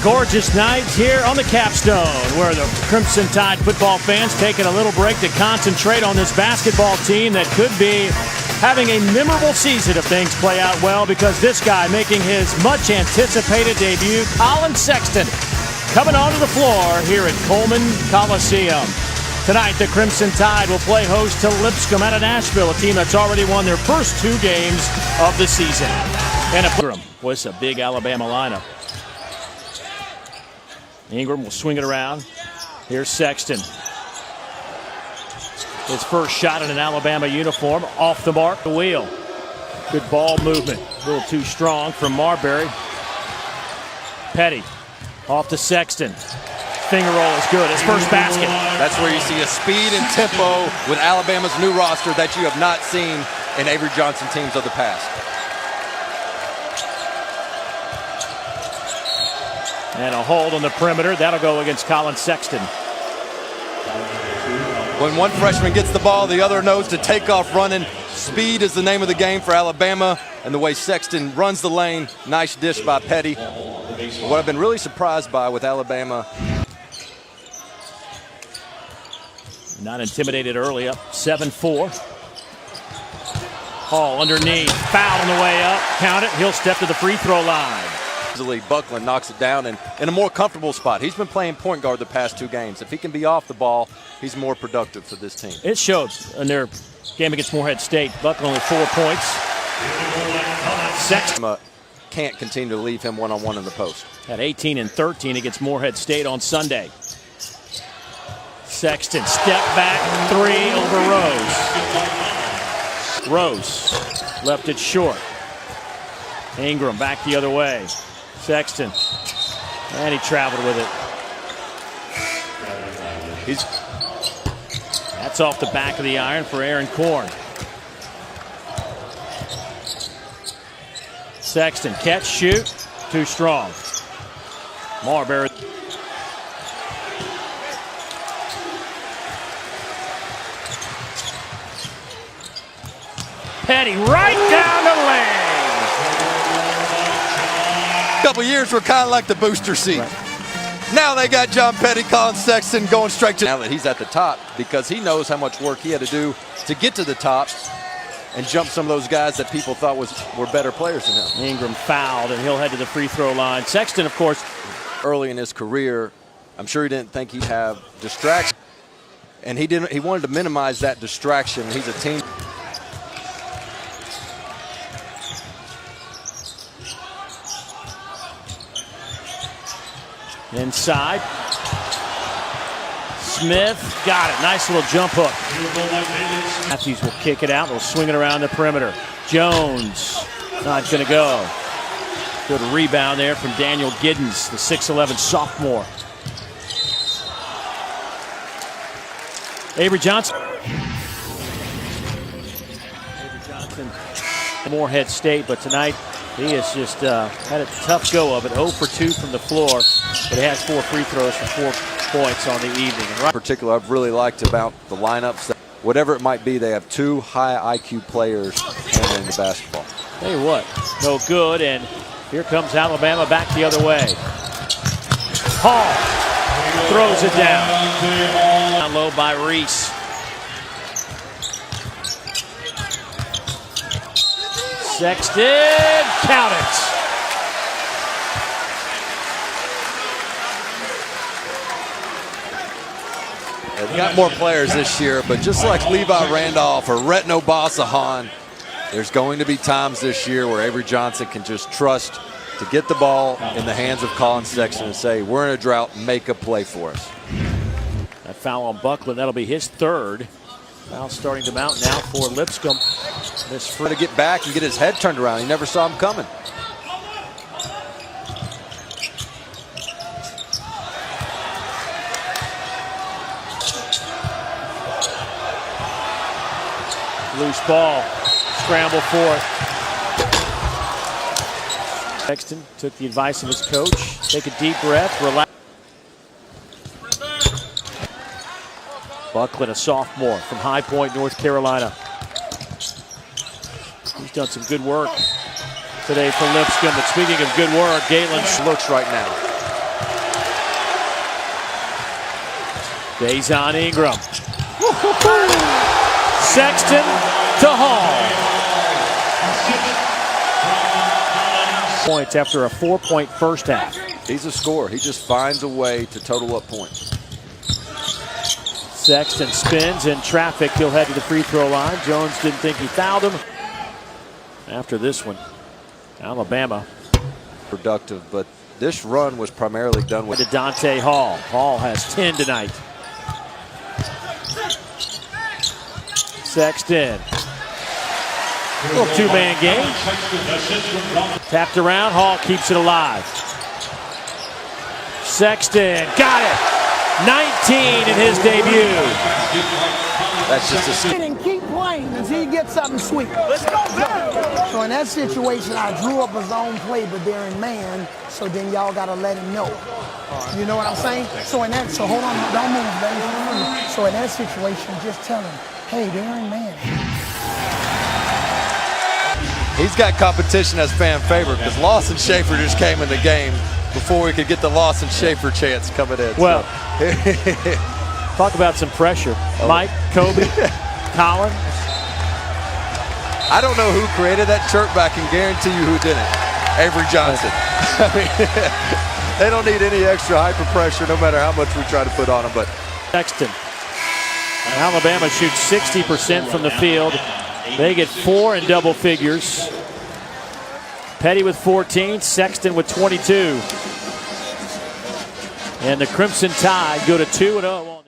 gorgeous night here on the Capstone, where the Crimson Tide football fans taking a little break to concentrate on this basketball team that could be having a memorable season if things play out well, because this guy making his much anticipated debut, Collin Sexton, coming onto the floor here at Coleman Coliseum. Tonight, the Crimson Tide will play host to Lipscomb out of Nashville, a team that's already won their first 2 games of the season. And Ingram was a big Alabama lineup. Ingram will swing it around. Here's Sexton. His first shot in an Alabama uniform, off the mark, the wheel. Good ball movement, a little too strong from Marbury. Petty, off to Sexton. Finger roll is good, his first basket. That's where you see a speed and tempo with Alabama's new roster that you have not seen in Avery Johnson teams of the past. And a hold on the perimeter, that'll go against Collin Sexton. When one freshman gets the ball, the other knows to take off running. Speed is the name of the game for Alabama, and the way Sexton runs the lane, nice dish by Petty. What I've been really surprised by with Alabama. Not intimidated early, up 7-4. Hall underneath, foul on the way up, count it, he'll step to the free throw line. Buckland knocks it down and in a more comfortable spot. He's been playing point guard the past 2 games. If he can be off the ball, he's more productive for this team. It showed in their game against Morehead State. Buckland only 4 points. Sexton can't continue to leave him one-on-one in the post. Had 18 and 13 against Morehead State on Sunday. Sexton, step back, 3 over Rose. Rose left it short. Ingram back the other way. Sexton, and he traveled with it. That's off the back of the iron for Aaron Korn. Sexton, catch, shoot, too strong. Marbury. Petty right down the lane. Couple years were kind of like the booster seat. Right. Now they got John Petty, Collin Sexton going straight to. Now that he's at the top, because he knows how much work he had to do to get to the top and jump some of those guys that people thought were better players than him. Ingram fouled, and he'll head to the free throw line. Sexton, of course, early in his career, I'm sure he didn't think he'd have distraction, and he didn't. He wanted to minimize that distraction. He's a team. Inside. Smith got it. Nice little jump hook. Matthews will kick it out. They'll swing it around the perimeter. Jones not going to go. Good rebound there from Daniel Giddens, the 6'11 sophomore. Avery Johnson. Avery Johnson, Morehead State, but tonight he has just had a tough go of it. 0 for 2 from the floor, but he has 4 free throws for 4 points on the evening. In particular, I've really liked about the lineups that whatever it might be, they have 2 high IQ players handling the basketball. Tell you what, no good, and here comes Alabama back the other way. Hall throws it down. Down low by Reese. Sexton, count it. They've got more players this year, but just like Levi Randolph or Retno Basahan, there's going to be times this year where Avery Johnson can just trust to get the ball in the hands of Collin Sexton and say, we're in a drought, make a play for us. That foul on Buckland, that'll be his 3rd. Foul starting to mount now for Lipscomb. This free to get back and get his head turned around. He never saw him coming. Loose ball, scramble for it. Sexton took the advice of his coach. Take a deep breath, relax. Buckland, a sophomore from High Point, North Carolina. He's done some good work today for Lipscomb. But speaking of good work, Galen looks right now. Dejon Ingram. Sexton to Hall. Points after a 4-point first half. He's a scorer. He just finds a way to total up points. Sexton spins in traffic. He'll head to the free throw line. Jones didn't think he fouled him. After this one, Alabama. Productive, but this run was primarily done with Dante Hall. Hall has 10 tonight. Sexton. Little two-man game. Tapped around. Hall keeps it alive. Sexton got it. 19 in his debut. That's just a And keep playing until you get something sweet. Let's go back. So in that situation, I drew up a zone play, but they're in man. So then y'all gotta let him know. You know what I'm saying? So in that, so hold on, don't move, baby. So in that situation, just tell him, hey, they're in man. He's got competition as fan favorite because Lawson Schaefer just came in the game before we could get the Lawson Schaefer chance coming in. Well, talk about some pressure. Mike, Kobe, Collin. I don't know who created that chirp, but I can guarantee you who did it. Avery Johnson. I mean, they don't need any extra hyper pressure no matter how much we try to put on them. But Sexton. Alabama shoots 60% from the field. They get 4 in double figures. Petty with 14, Sexton with 22. And the Crimson Tide go to 2-0.